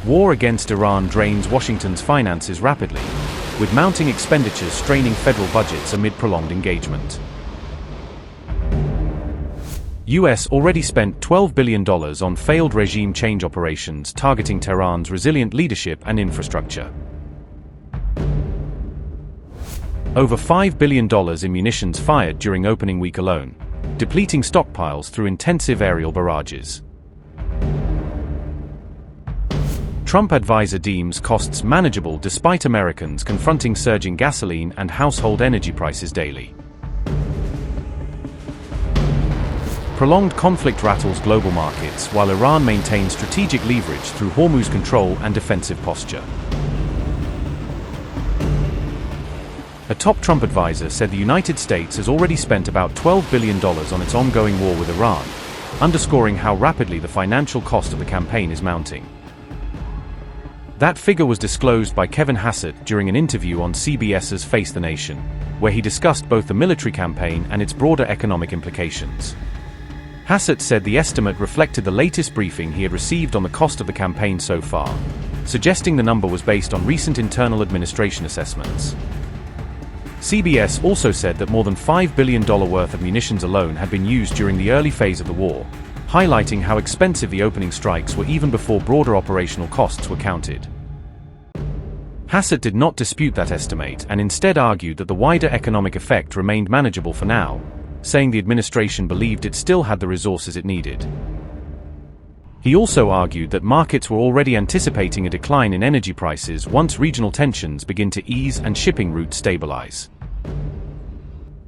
War against Iran drains Washington's finances rapidly, with mounting expenditures straining federal budgets amid prolonged engagement. US already spent $12 billion on failed regime change operations targeting Tehran's resilient leadership and infrastructure. Over $5 billion in munitions fired during opening week alone, depleting stockpiles through intensive aerial barrages. Trump advisor deems costs manageable despite Americans confronting surging gasoline and household energy prices daily. Prolonged conflict rattles global markets while Iran maintains strategic leverage through Hormuz control and defensive posture. A top Trump advisor said the United States has already spent about $12 billion on its ongoing war with Iran, underscoring how rapidly the financial cost of the campaign is mounting. That figure was disclosed by Kevin Hassett during an interview on CBS's Face the Nation, where he discussed both the military campaign and its broader economic implications. Hassett said the estimate reflected the latest briefing he had received on the cost of the campaign so far, suggesting the number was based on recent internal administration assessments. CBS also said that more than $5 billion worth of munitions alone had been used during the early phase of the war, highlighting how expensive the opening strikes were even before broader operational costs were counted. Hassett did not dispute that estimate and instead argued that the wider economic effect remained manageable for now, saying the administration believed it still had the resources it needed. He also argued that markets were already anticipating a decline in energy prices once regional tensions begin to ease and shipping routes stabilize.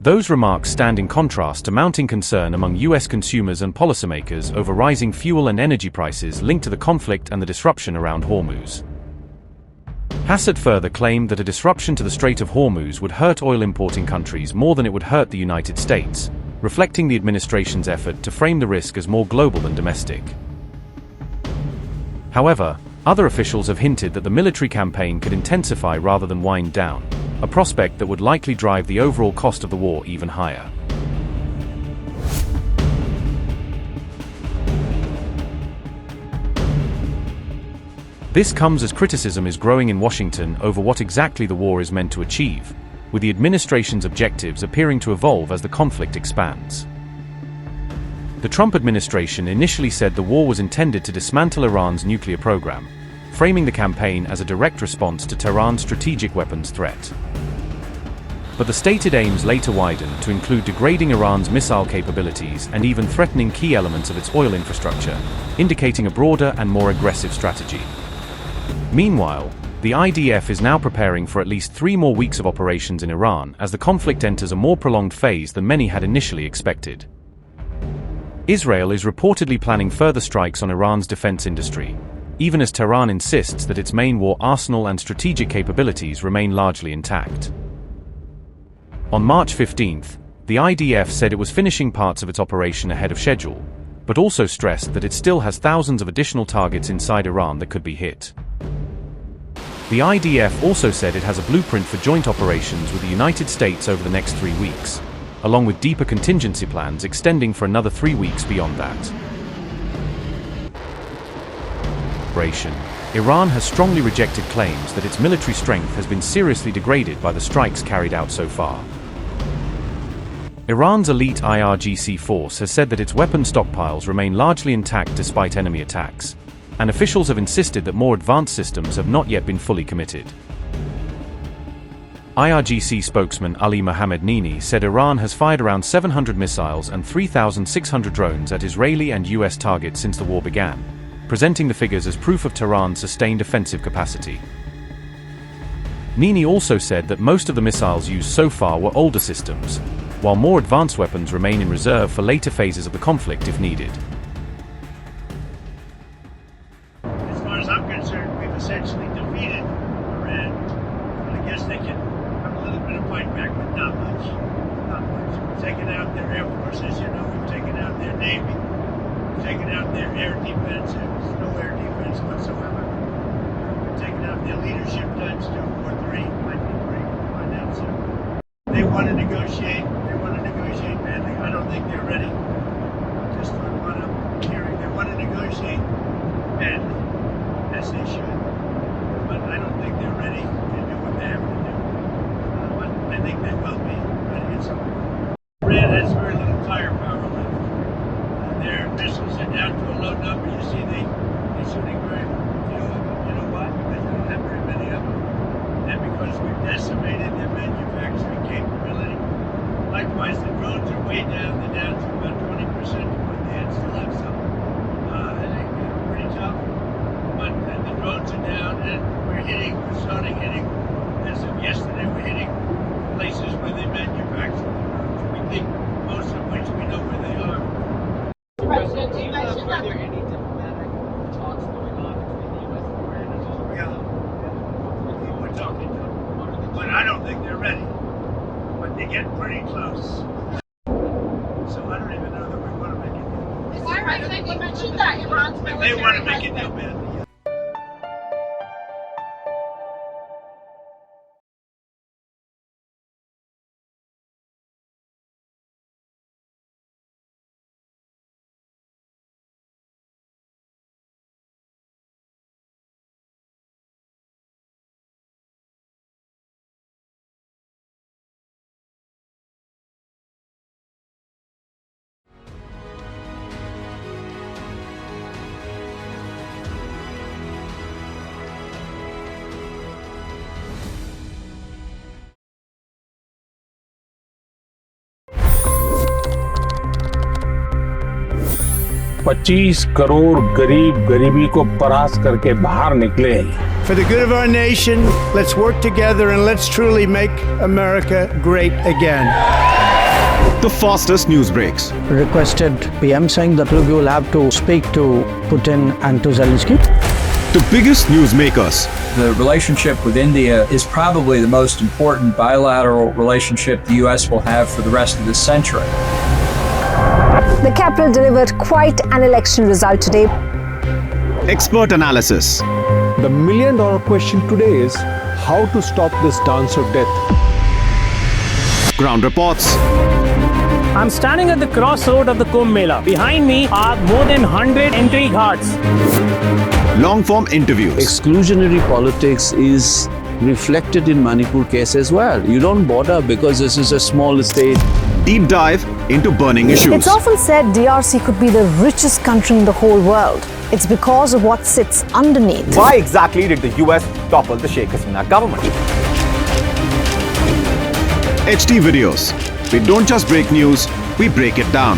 Those remarks stand in contrast to mounting concern among US consumers and policymakers over rising fuel and energy prices linked to the conflict and the disruption around Hormuz. Hassett further claimed that a disruption to the Strait of Hormuz would hurt oil-importing countries more than it would hurt the United States, reflecting the administration's effort to frame the risk as more global than domestic. However, other officials have hinted that the military campaign could intensify rather than wind down, a prospect that would likely drive the overall cost of the war even higher. This comes as criticism is growing in Washington over what exactly the war is meant to achieve, with the administration's objectives appearing to evolve as the conflict expands. The Trump administration initially said the war was intended to dismantle Iran's nuclear program, framing the campaign as a direct response to Tehran's strategic weapons threat. But the stated aims later widened to include degrading Iran's missile capabilities and even threatening key elements of its oil infrastructure, indicating a broader and more aggressive strategy. Meanwhile, the IDF is now preparing for at least 3 more weeks of operations in Iran as the conflict enters a more prolonged phase than many had initially expected. Israel is reportedly planning further strikes on Iran's defense industry, even as Tehran insists that its main war arsenal and strategic capabilities remain largely intact. On March 15th, the IDF said it was finishing parts of its operation ahead of schedule, but also stressed that it still has thousands of additional targets inside Iran that could be hit. The IDF also said it has a blueprint for joint operations with the United States over the next 3 weeks, along with deeper contingency plans extending for another 3 weeks beyond that. Iran has strongly rejected claims that its military strength has been seriously degraded by the strikes carried out so far. Iran's elite IRGC force has said that its weapon stockpiles remain largely intact despite enemy attacks, and officials have insisted that more advanced systems have not yet been fully committed. IRGC spokesman Ali Mohammed Nini said Iran has fired around 700 missiles and 3,600 drones at Israeli and US targets since the war began, presenting the figures as proof of Tehran's sustained offensive capacity. Nini also said that most of the missiles used so far were older systems, while more advanced weapons remain in reserve for later phases of the conflict if needed. As far as I'm concerned, we've essentially defeated Iran. I guess they can have a little bit of fight back, but not much. Not much. We've taken out their air forces, we've taken out their navy, we've taken out their air defense, and there's no air defense whatsoever. We've taken out their leadership times 2, 4, 3, might be 3, find out soon. They want to negotiate badly. I don't think they're ready. Just from what I'm hearing, they want to negotiate badly, as they should. percent-wise, the drones are way down. They're down to about 20% of what they had. Still have some. I think pretty tough. But the drones are down, and we're starting hitting, as of yesterday, we're hitting places where they manufacture the drones. We think most of which we know where they are. President, do you know if there any diplomatic talks going on between the U.S. and Iran as well? Yeah. We're talking to them. But I don't think they're ready. But they get pretty close. So I don't even know that we want to make a deal. Mr. President, you mentioned that Iran's But military they want to make has a deal been- badly. $25 crore गरीब गरीबी को परास्त करके बाहर निकले। For the good of our nation, let's work together and let's truly make America great again. The fastest news breaks. Requested PM saying that we will have to speak to Putin and to Zelensky. The biggest newsmakers. The relationship with India is probably the most important bilateral relationship the U.S. will have for the rest of this century. The capital delivered quite an election result today. Expert analysis. The million-dollar question today is how to stop this dance of death. Ground reports. I'm standing at the crossroad of the Kumbh Mela. Behind me are more than 100 entry ghats. Long-form interviews. Exclusionary politics is reflected in Manipur case as well. You don't bother because this is a small state. Deep dive into burning issues. It's often said DRC could be the richest country in the whole world. It's because of what sits underneath. Why exactly did the US topple the Sheikh Hasina government? HT videos. We don't just break news, we break it down.